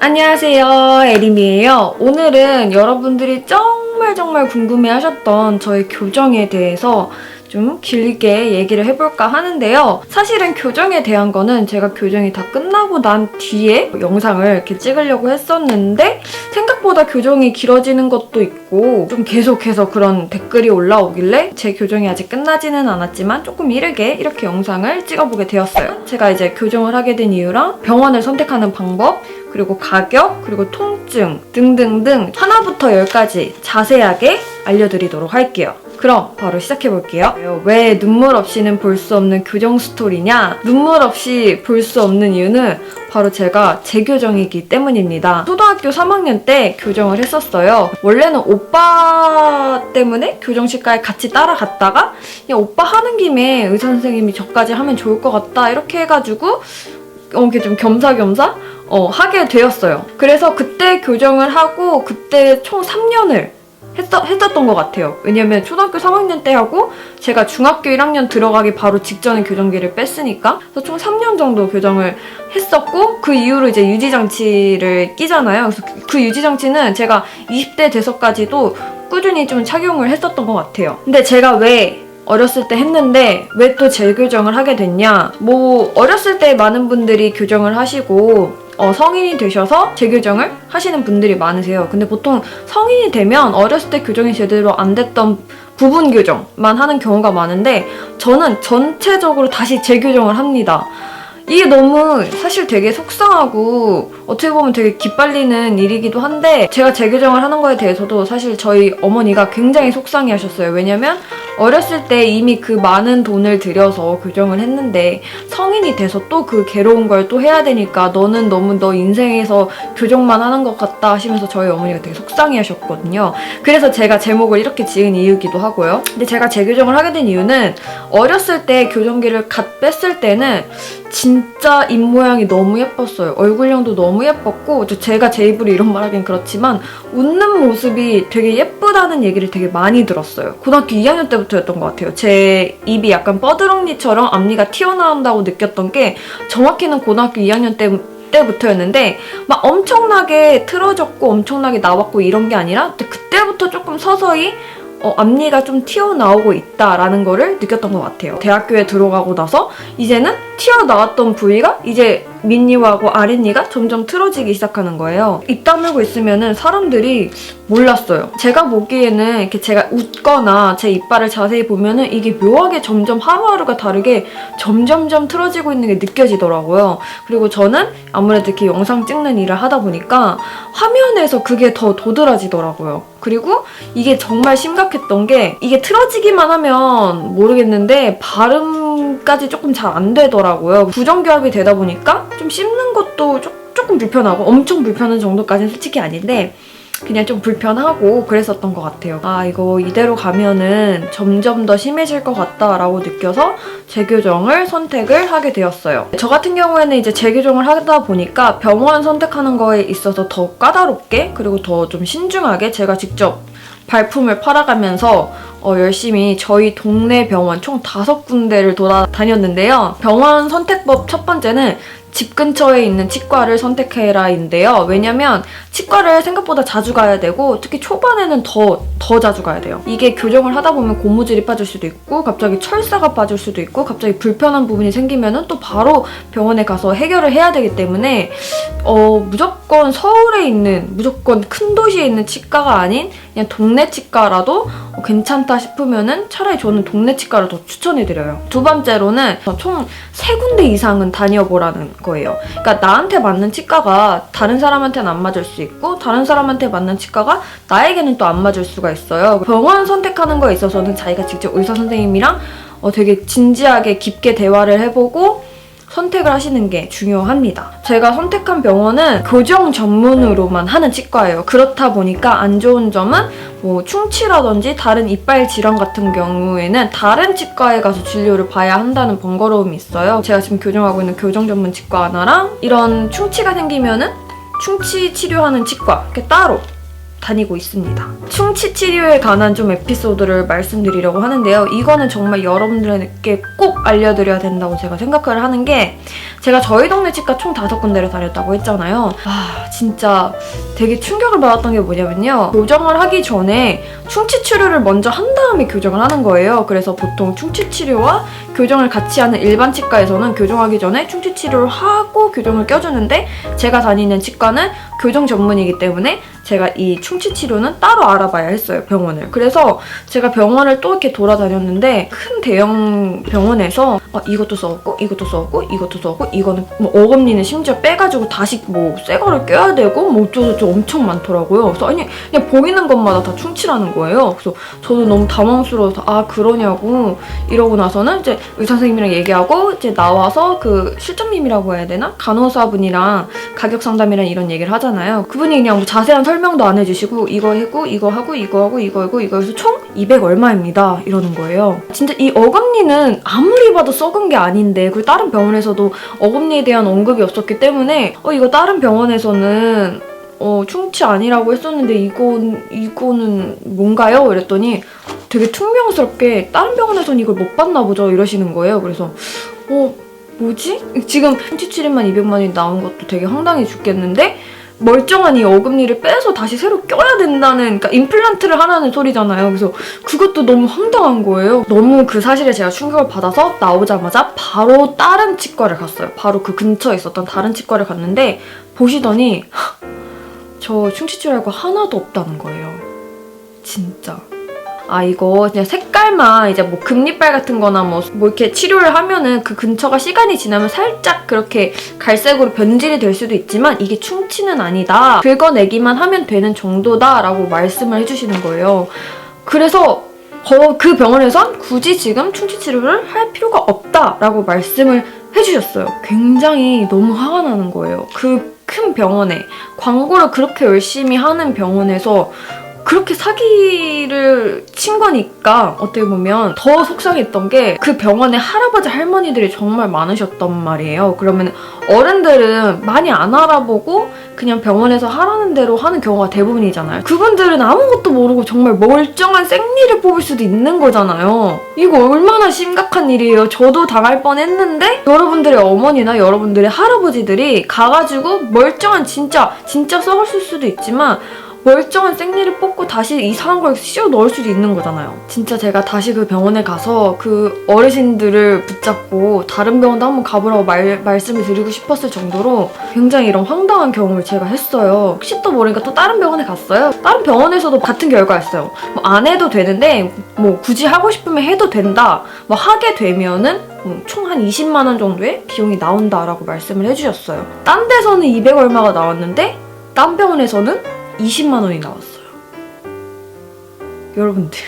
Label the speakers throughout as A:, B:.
A: 안녕하세요, 에림이에요. 오늘은 여러분들이 정말 궁금해하셨던 저의 교정에 대해서 좀 길게 얘기를 해볼까 하는데요. 사실은 교정에 대한 거는 제가 교정이 다 끝나고 난 뒤에 영상을 이렇게 찍으려고 했었는데 생각보다 교정이 길어지는 것도 있고 좀 계속해서 그런 댓글이 올라오길래 제 교정이 아직 끝나지는 않았지만 조금 이르게 이렇게 영상을 찍어보게 되었어요. 제가 이제 교정을 하게 된 이유랑 병원을 선택하는 방법, 그리고 가격, 그리고 통증 등등등 하나부터 10까지 자세하게 알려드리도록 할게요. 그럼 바로 시작해볼게요. 왜 눈물 없이는 볼 수 없는 교정 스토리냐? 눈물 없이 볼 수 없는 이유는 바로 제가 재교정이기 때문입니다. 초등학교 3학년 때 교정을 했었어요. 원래는 오빠 때문에 교정실까지 같이 따라갔다가 그냥 오빠 하는 김에 의사 선생님이 저까지 하면 좋을 것 같다 이렇게 해가지고 이렇게 좀 겸사겸사 하게 되었어요. 그래서 그때 교정을 하고 그때 총 3년을 했었던 것 같아요. 왜냐면 초등학교 3학년 때 하고 제가 중학교 1학년 들어가기 바로 직전에 교정기를 뺐으니까 그래서 총 3년 정도 교정을 했었고 그 이후로 이제 유지장치를 끼잖아요. 그래서 그 유지장치는 제가 20대 돼서까지도 꾸준히 좀 착용을 했었던 것 같아요. 근데 제가 왜 어렸을 때 했는데 왜 또 재교정을 하게 됐냐? 어렸을 때 많은 분들이 교정을 하시고 성인이 되셔서 재교정을 하시는 분들이 많으세요. 근데 보통 성인이 되면 어렸을 때 교정이 제대로 안 됐던 부분 교정만 하는 경우가 많은데 저는 전체적으로 다시 재교정을 합니다. 이게 너무 사실 되게 속상하고 어떻게 보면 되게 기빨리는 일이기도 한데 제가 재교정을 하는 거에 대해서도 사실 저희 어머니가 굉장히 속상해 하셨어요. 왜냐면 어렸을 때 이미 그 많은 돈을 들여서 교정을 했는데 성인이 돼서 또 그 괴로운 걸 또 해야 되니까 너는 너무 너 인생에서 교정만 하는 것 같다 하시면서 저희 어머니가 되게 속상해 하셨거든요. 그래서 제가 제목을 이렇게 지은 이유기도 하고요. 근데 제가 재교정을 하게 된 이유는 어렸을 때 교정기를 갓 뺐을 때는 진짜 입모양이 너무 예뻤어요. 얼굴형도 너무 예뻤고 제가 제 입으로 이런 말 하긴 그렇지만 웃는 모습이 되게 예쁘다는 얘기를 되게 많이 들었어요. 고등학교 2학년 때부터였던 것 같아요. 제 입이 약간 뻐드렁니처럼 앞니가 튀어나온다고 느꼈던 게 정확히는 고등학교 2학년 때부터였는데 막 엄청나게 틀어졌고 엄청나게 나왔고 이런 게 아니라 그때부터 조금 서서히 앞니가 좀 튀어나오고 있다라는 거를 느꼈던 것 같아요. 대학교에 들어가고 나서 이제는 튀어나왔던 부위가 이제 밑니하고 아랫니가 점점 틀어지기 시작하는 거예요. 입 다물고 있으면은 사람들이 몰랐어요. 제가 보기에는 이렇게 제가 웃거나 제 이빨을 자세히 보면은 이게 묘하게 점점 하루하루가 다르게 점점점 틀어지고 있는 게 느껴지더라고요. 그리고 저는 아무래도 이렇게 영상 찍는 일을 하다 보니까 화면에서 그게 더 도드라지더라고요. 그리고 이게 정말 심각했던 게 이게 틀어지기만 하면 모르겠는데 발음까지 조금 잘 안 되더라고요. 부정교합이 되다 보니까 좀 씹는 것도 조금 불편하고 엄청 불편한 정도까지는 솔직히 아닌데 그냥 좀 불편하고 그랬었던 것 같아요. 이거 이대로 가면은 점점 더 심해질 것 같다라고 느껴서 재교정을 선택을 하게 되었어요. 저 같은 경우에는 이제 재교정을 하다 보니까 병원 선택하는 거에 있어서 더 까다롭게 그리고 더 좀 신중하게 제가 직접 발품을 팔아가면서 열심히 저희 동네 병원 총 5군데를 돌아다녔는데요. 병원 선택법 첫 번째는 집 근처에 있는 치과를 선택해라인데요. 왜냐면 치과를 생각보다 자주 가야 되고 특히 초반에는 더 자주 가야 돼요. 이게 교정을 하다 보면 고무줄이 빠질 수도 있고 갑자기 철사가 빠질 수도 있고 갑자기 불편한 부분이 생기면은 또 바로 병원에 가서 해결을 해야 되기 때문에 무조건 서울에 있는 무조건 큰 도시에 있는 치과가 아닌 그냥 동네 치과라도 괜찮다 싶으면은 차라리 저는 동네 치과를 더 추천해드려요. 두 번째로는 총 3군데 이상은 다녀보라는 거예요. 그러니까 나한테 맞는 치과가 다른 사람한테는 안 맞을 수 있고 다른 사람한테 맞는 치과가 나에게는 또 안 맞을 수가 있어요. 병원 선택하는 거에 있어서는 자기가 직접 의사 선생님이랑 되게 진지하게 깊게 대화를 해보고 선택을 하시는 게 중요합니다. 제가 선택한 병원은 교정 전문으로만 하는 치과예요. 그렇다 보니까 안 좋은 점은 충치라든지 다른 이빨 질환 같은 경우에는 다른 치과에 가서 진료를 봐야 한다는 번거로움이 있어요. 제가 지금 교정하고 있는 교정 전문 치과 하나랑 이런 충치가 생기면은 충치 치료하는 치과 이렇게 따로 다니고 있습니다. 충치 치료에 관한 좀 에피소드를 말씀드리려고 하는데요. 이거는 정말 여러분들에게 꼭 알려드려야 된다고 제가 생각을 하는 게 제가 저희 동네 치과 총 5군데를 다녔다고 했잖아요. 아, 진짜 되게 충격을 받았던 게 뭐냐면요. 교정을 하기 전에 충치 치료를 먼저 한 다음에 교정을 하는 거예요. 그래서 보통 충치 치료와 교정을 같이 하는 일반 치과에서는 교정하기 전에 충치 치료를 하고 교정을 껴주는데, 제가 다니는 치과는 교정 전문이기 때문에 제가 이 충치 치료는 따로 알아봐야 했어요, 병원을. 그래서 제가 병원을 또 이렇게 돌아다녔는데, 큰 대형 병원에서 이것도 써왔고 이것도 써왔고 이것도 써왔고, 이거는 뭐 어금니는 심지어 빼가지고 다시 뭐 새 거를 껴야 되고 뭐 어쩌고저쩌고 엄청 많더라고요. 그래서 아니, 그냥 보이는 것마다 다 충치라는 거예요. 그래서 저도 너무 당황스러워서 아, 그러냐고 이러고 나서는 이제 의사 선생님이랑 얘기하고 이제 나와서 그 실장님이라고 해야 되나? 간호사분이랑 가격 상담이랑 이런 얘기를 하잖아요. 그분이 그냥 뭐 자세한 설명도 안 해주시고 이거 하고 이거 하고 이거 하고 이거 하고 이거 해서 총 200 얼마입니다 이러는 거예요. 진짜 이 어금니는 아무리 봐도 썩은 게 아닌데, 그리고 다른 병원에서도 어금니에 대한 언급이 없었기 때문에 이거 다른 병원에서는 충치 아니라고 했었는데 이거는 뭔가요? 이랬더니 되게 퉁명스럽게 다른 병원에서는 이걸 못 봤나 보죠 이러시는 거예요. 그래서 뭐지? 지금 충치 치료만 200만 원이 나온 것도 되게 황당해 죽겠는데, 멀쩡한 이 어금니를 빼서 다시 새로 껴야 된다는, 그러니까 임플란트를 하라는 소리잖아요. 그래서 그것도 너무 황당한 거예요. 너무 그 사실에 제가 충격을 받아서 나오자마자 바로 다른 치과를 갔어요. 바로 그 근처에 있었던 다른 치과를 갔는데, 보시더니 저 충치 치료할 거 하나도 없다는 거예요. 진짜. 아, 이거 그냥 색깔만 이제 뭐 금리빨 같은 거나 뭐 이렇게 치료를 하면은 그 근처가 시간이 지나면 살짝 그렇게 갈색으로 변질이 될 수도 있지만 이게 충치는 아니다. 긁어내기만 하면 되는 정도다라고 말씀을 해주시는 거예요. 그래서 그 병원에선 굳이 지금 충치 치료를 할 필요가 없다라고 말씀을 해주셨어요. 굉장히 너무 화가 나는 거예요. 그 큰 병원에, 광고를 그렇게 열심히 하는 병원에서 그렇게 사기를 친 거니까 어떻게 보면 더 속상했던 게, 그 병원에 할아버지 할머니들이 정말 많으셨단 말이에요. 그러면 어른들은 많이 안 알아보고 그냥 병원에서 하라는 대로 하는 경우가 대부분이잖아요. 그분들은 아무것도 모르고 정말 멀쩡한 생리를 뽑을 수도 있는 거잖아요. 이거 얼마나 심각한 일이에요. 저도 당할 뻔했는데 여러분들의 어머니나 여러분들의 할아버지들이 가가지고 멀쩡한 진짜 썩었을 수도 있지만 멀쩡한 생리를 뽑고 다시 이상한 걸 씌워 넣을 수도 있는 거잖아요. 진짜 제가 다시 그 병원에 가서 그 어르신들을 붙잡고 다른 병원도 한번 가보라고 말씀을 드리고 싶었을 정도로 굉장히 이런 황당한 경험을 제가 했어요. 혹시 또 모르니까 또 다른 병원에 갔어요. 다른 병원에서도 같은 결과였어요. 뭐 안 해도 되는데 뭐 굳이 하고 싶으면 해도 된다. 뭐 하게 되면은 총 한 20만 원 정도의 비용이 나온다라고 말씀을 해주셨어요. 딴 데서는 200 얼마가 나왔는데 딴 병원에서는 20만 원이 나왔어요. 여러분들,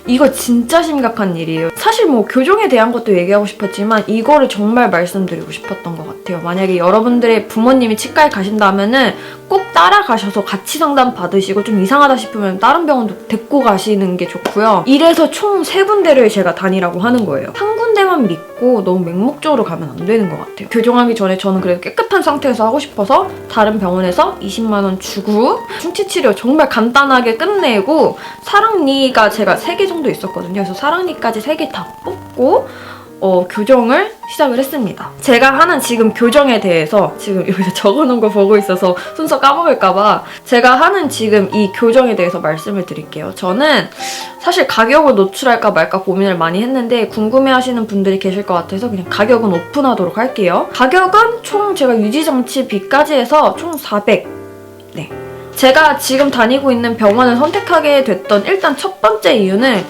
A: 이거 진짜 심각한 일이에요. 사실 뭐 교정에 대한 것도 얘기하고 싶었지만 이거를 정말 말씀드리고 싶었던 것 같아요. 만약에 여러분들의 부모님이 치과에 가신다면은 꼭 따라가셔서 같이 상담 받으시고, 좀 이상하다 싶으면 다른 병원도 데리고 가시는 게 좋고요. 이래서 총 3군데를 제가 다니라고 하는 거예요. 한 군데만 믿고 너무 맹목적으로 가면 안 되는 것 같아요. 교정하기 전에 저는 그래도 깨끗한 상태에서 하고 싶어서 다른 병원에서 20만 원 주고 충치 치료 정말 간단하게 끝내고, 사랑니가 제가 3개 정도 있었거든요. 그래서 사랑니까지 3개 다 뽑고 교정을 시작을 했습니다. 제가 하는 지금 교정에 대해서 지금 여기서 적어놓은 거 보고 있어서 순서 까먹을까봐 제가 하는 지금 이 교정에 대해서 말씀을 드릴게요. 저는 사실 가격을 노출할까 말까 고민을 많이 했는데 궁금해하시는 분들이 계실 것 같아서 그냥 가격은 오픈하도록 할게요. 가격은 총 제가 유지장치비까지 해서 총 400. 네. 제가 지금 다니고 있는 병원을 선택하게 됐던 일단 첫 번째 이유는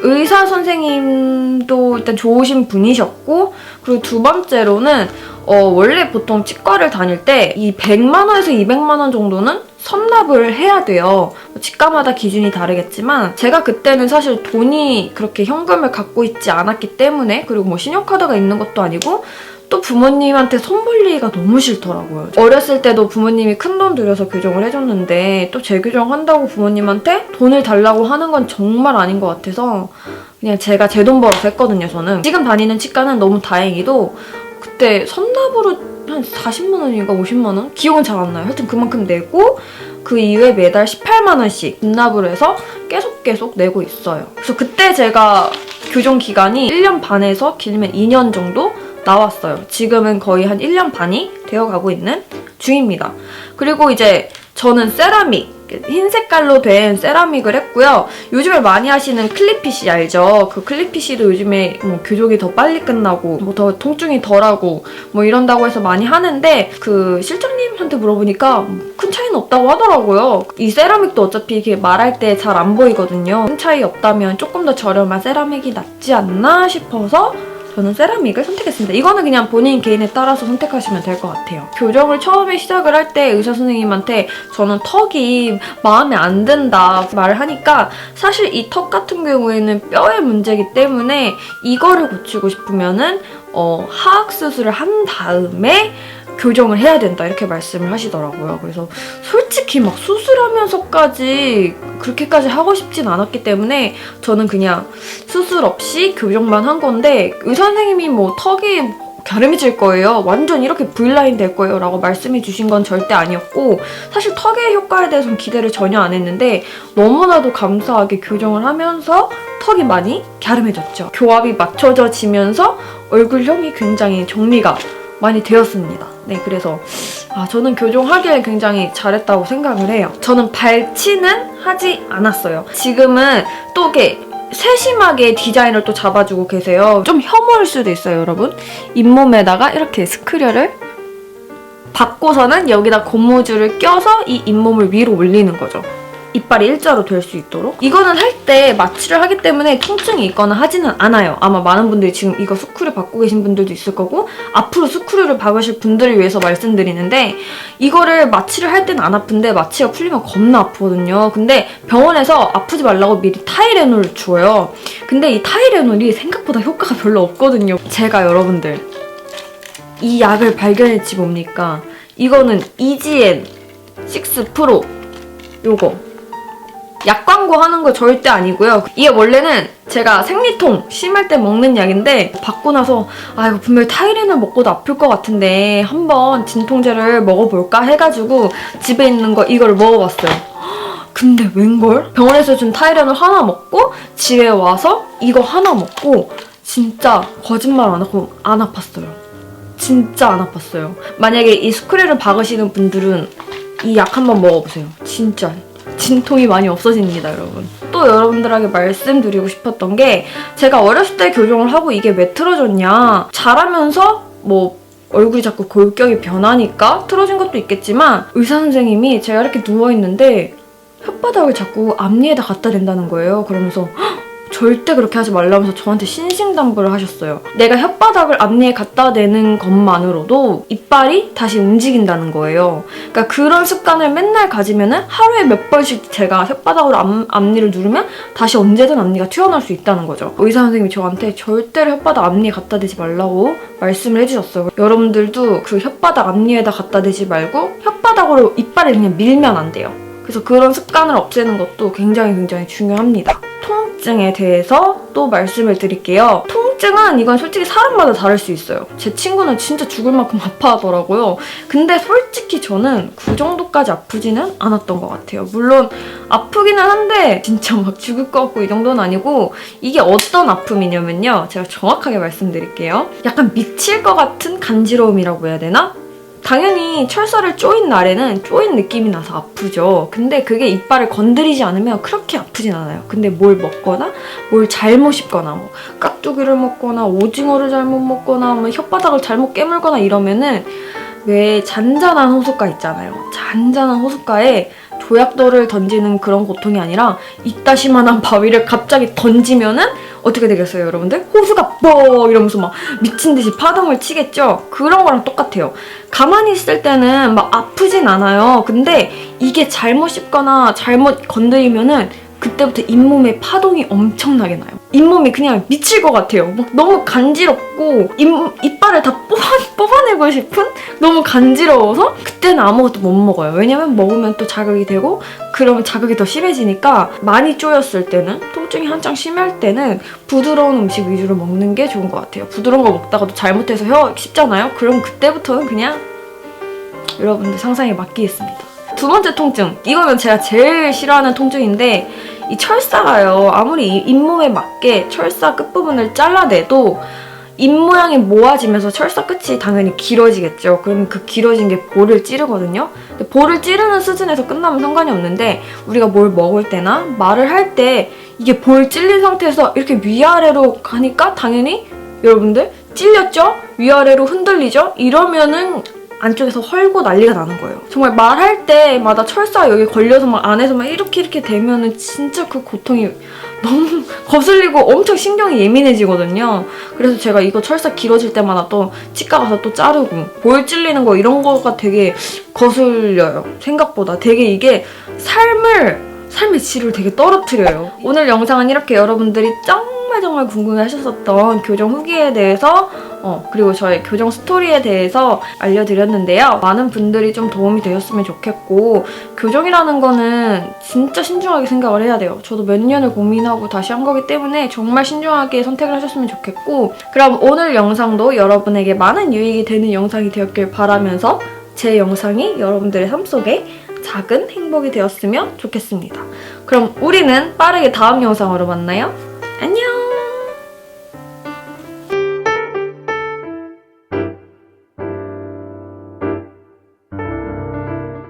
A: 의사 선생님도 일단 좋으신 분이셨고, 그리고 두 번째로는 원래 보통 치과를 다닐 때 이 100만 원에서 200만 원 정도는 선납을 해야 돼요. 치과마다 기준이 다르겠지만 제가 그때는 사실 돈이 그렇게 현금을 갖고 있지 않았기 때문에, 그리고 뭐 신용카드가 있는 것도 아니고 또 부모님한테 손 벌리기가 너무 싫더라고요. 어렸을 때도 부모님이 큰돈 들여서 교정을 해줬는데 또 재교정한다고 부모님한테 돈을 달라고 하는 건 정말 아닌 것 같아서 그냥 제가 제 돈 벌어서 했거든요, 저는. 지금 다니는 치과는 너무 다행히도 그때 선납으로 한 40만 원인가 50만 원? 기억은 잘 안 나요. 하여튼 그만큼 내고 그 이후에 매달 18만 원씩 분납으로 해서 계속 내고 있어요. 그래서 그때 제가 교정 기간이 1년 반에서 길면 2년 정도 나왔어요. 지금은 거의 한 1년 반이 되어가고 있는 중입니다. 그리고 이제 저는 세라믹, 흰 색깔로 된 세라믹을 했고요. 요즘에 많이 하시는 클리피쉬 알죠? 그 클리피쉬도 요즘에 뭐 교정이 더 빨리 끝나고 뭐 더 통증이 덜하고 뭐 이런다고 해서 많이 하는데 그 실장님한테 물어보니까 큰 차이는 없다고 하더라고요. 이 세라믹도 어차피 이렇게 말할 때 잘 안 보이거든요. 큰 차이 없다면 조금 더 저렴한 세라믹이 낫지 않나 싶어서 저는 세라믹을 선택했습니다. 이거는 그냥 본인 개인에 따라서 선택하시면 될 것 같아요. 교정을 처음에 시작을 할 때 의사 선생님한테 저는 턱이 마음에 안 든다 말을 하니까 사실 이 턱 같은 경우에는 뼈의 문제이기 때문에 이거를 고치고 싶으면은 하악 수술을 한 다음에 교정을 해야 된다 이렇게 말씀을 하시더라고요. 그래서 솔직히 막 수술하면서까지 그렇게까지 하고 싶진 않았기 때문에 저는 그냥 수술 없이 교정만 한 건데 의사 선생님이 뭐 턱이 갸름해질 거예요. 완전 이렇게 V라인 될 거예요 라고 말씀해 주신 건 절대 아니었고 사실 턱의 효과에 대해서는 기대를 전혀 안 했는데 너무나도 감사하게 교정을 하면서 턱이 많이 갸름해졌죠. 교합이 맞춰져지면서 얼굴형이 굉장히 정리가 많이 되었습니다. 네, 그래서 저는 교정하기에 굉장히 잘했다고 생각을 해요. 저는 발치는 하지 않았어요. 지금은 또 이게 세심하게 디자인을 또 잡아주고 계세요. 좀 혐오일 수도 있어요, 여러분. 잇몸에다가 이렇게 스크류를 받고서는 여기다 고무줄을 껴서 이 잇몸을 위로 올리는 거죠. 이빨이 일자로 될 수 있도록. 이거는 할 때 마취를 하기 때문에 통증이 있거나 하지는 않아요. 아마 많은 분들이 지금 이거 스크류 받고 계신 분들도 있을 거고 앞으로 스크류를 박으실 분들을 위해서 말씀드리는데 이거를 마취를 할 때는 안 아픈데 마취가 풀리면 겁나 아프거든요. 근데 병원에서 아프지 말라고 미리 타이레놀을 줘요. 근데 이 타이레놀이 생각보다 효과가 별로 없거든요. 제가 여러분들 이 약을 발견했지 뭡니까? 이거는 이지엔 6 프로 요거 약 광고하는 거 절대 아니고요. 이게 원래는 제가 생리통 심할 때 먹는 약인데 받고 나서 이거 분명히 타이레놀 먹고도 아플 것 같은데 한번 진통제를 먹어볼까 해가지고 집에 있는 거 이걸 먹어봤어요. 근데 웬걸? 병원에서 준 타이레놀 하나 먹고 집에 와서 이거 하나 먹고 진짜 거짓말 안 하고 안 아팠어요. 진짜 안 아팠어요. 만약에 이 스크류를 박으시는 분들은 이 약 한번 먹어보세요. 진짜 진통이 많이 없어집니다, 여러분. 또 여러분들에게 말씀드리고 싶었던 게 제가 어렸을 때 교정을 하고 이게 왜 틀어졌냐. 자라면서 뭐 얼굴이 자꾸 골격이 변하니까 틀어진 것도 있겠지만 의사 선생님이 제가 이렇게 누워있는데 혓바닥을 자꾸 앞니에다 갖다 댄다는 거예요. 그러면서 절대 그렇게 하지 말라면서 저한테 신신당부를 하셨어요. 내가 혓바닥을 앞니에 갖다 대는 것만으로도 이빨이 다시 움직인다는 거예요. 그러니까 그런 습관을 맨날 가지면은 하루에 몇 번씩 제가 혓바닥으로 앞니를 누르면 다시 언제든 앞니가 튀어나올 수 있다는 거죠. 의사 선생님이 저한테 절대로 혓바닥 앞니에 갖다 대지 말라고 말씀을 해주셨어요. 여러분들도 그 혓바닥 앞니에다 갖다 대지 말고 혓바닥으로 이빨을 그냥 밀면 안 돼요. 그래서 그런 습관을 없애는 것도 굉장히 중요합니다. 통증에 대해서 또 말씀을 드릴게요. 통증은 이건 솔직히 사람마다 다를 수 있어요. 제 친구는 진짜 죽을 만큼 아파하더라고요. 근데 솔직히 저는 그 정도까지 아프지는 않았던 것 같아요. 물론 아프기는 한데 진짜 막 죽을 것 같고 이 정도는 아니고 이게 어떤 아픔이냐면요. 제가 정확하게 말씀드릴게요. 약간 미칠 것 같은 간지러움이라고 해야 되나? 당연히 철사를 쪼인 날에는 쪼인 느낌이 나서 아프죠. 근데 그게 이빨을 건드리지 않으면 그렇게 아프진 않아요. 근데 뭘 먹거나 뭘 잘못 씹거나 뭐 깍두기를 먹거나 오징어를 잘못 먹거나 뭐 혓바닥을 잘못 깨물거나 이러면은 왜 잔잔한 호숫가 있잖아요. 잔잔한 호숫가에 조약돌을 던지는 그런 고통이 아니라 이따시만한 바위를 갑자기 던지면은 어떻게 되겠어요, 여러분들? 호수가 뻑 이러면서 막 미친 듯이 파동을 치겠죠? 그런 거랑 똑같아요. 가만히 있을 때는 막 아프진 않아요. 근데 이게 잘못 씹거나 잘못 건드리면은 그때부터 잇몸에 파동이 엄청나게 나요. 잇몸이 그냥 미칠 것 같아요. 막 너무 간지럽고 이빨을 다 뽑아내고 싶은? 너무 간지러워서 그때는 아무것도 못 먹어요. 왜냐면 먹으면 또 자극이 되고 그러면 자극이 더 심해지니까 많이 쪼였을 때는 통증이 한창 심할 때는 부드러운 음식 위주로 먹는 게 좋은 것 같아요. 부드러운 거 먹다가도 잘못해서 혀 씹잖아요? 그럼 그때부터는 그냥 여러분들 상상에 맡기겠습니다. 두 번째 통증. 이거는 제가 제일 싫어하는 통증인데 이 철사가요. 아무리 잇몸에 맞게 철사 끝부분을 잘라내도 입 모양이 모아지면서 철사 끝이 당연히 길어지겠죠. 그러면 그 길어진 게 볼을 찌르거든요. 근데 볼을 찌르는 수준에서 끝나면 상관이 없는데 우리가 뭘 먹을 때나 말을 할 때 이게 볼 찔린 상태에서 이렇게 위아래로 가니까 당연히 여러분들 찔렸죠? 위아래로 흔들리죠? 이러면은 안쪽에서 헐고 난리가 나는 거예요. 정말 말할 때마다 철사가 여기 걸려서 막 안에서 막 이렇게 되면은 진짜 그 고통이 너무 거슬리고 엄청 신경이 예민해지거든요. 그래서 제가 이거 철사 길어질 때마다 또 치과 가서 또 자르고 볼 찔리는 거 이런 거가 되게 거슬려요. 생각보다 되게 이게 삶의 질을 되게 떨어뜨려요. 오늘 영상은 이렇게 여러분들이 정말 궁금해하셨었던 교정 후기에 대해서 그리고 저의 교정 스토리에 대해서 알려드렸는데요. 많은 분들이 좀 도움이 되셨으면 좋겠고 교정이라는 거는 진짜 신중하게 생각을 해야 돼요. 저도 몇 년을 고민하고 다시 한 거기 때문에 정말 신중하게 선택을 하셨으면 좋겠고 그럼 오늘 영상도 여러분에게 많은 유익이 되는 영상이 되었길 바라면서 제 영상이 여러분들의 삶 속에 작은 행복이 되었으면 좋겠습니다. 그럼 우리는 빠르게 다음 영상으로 만나요.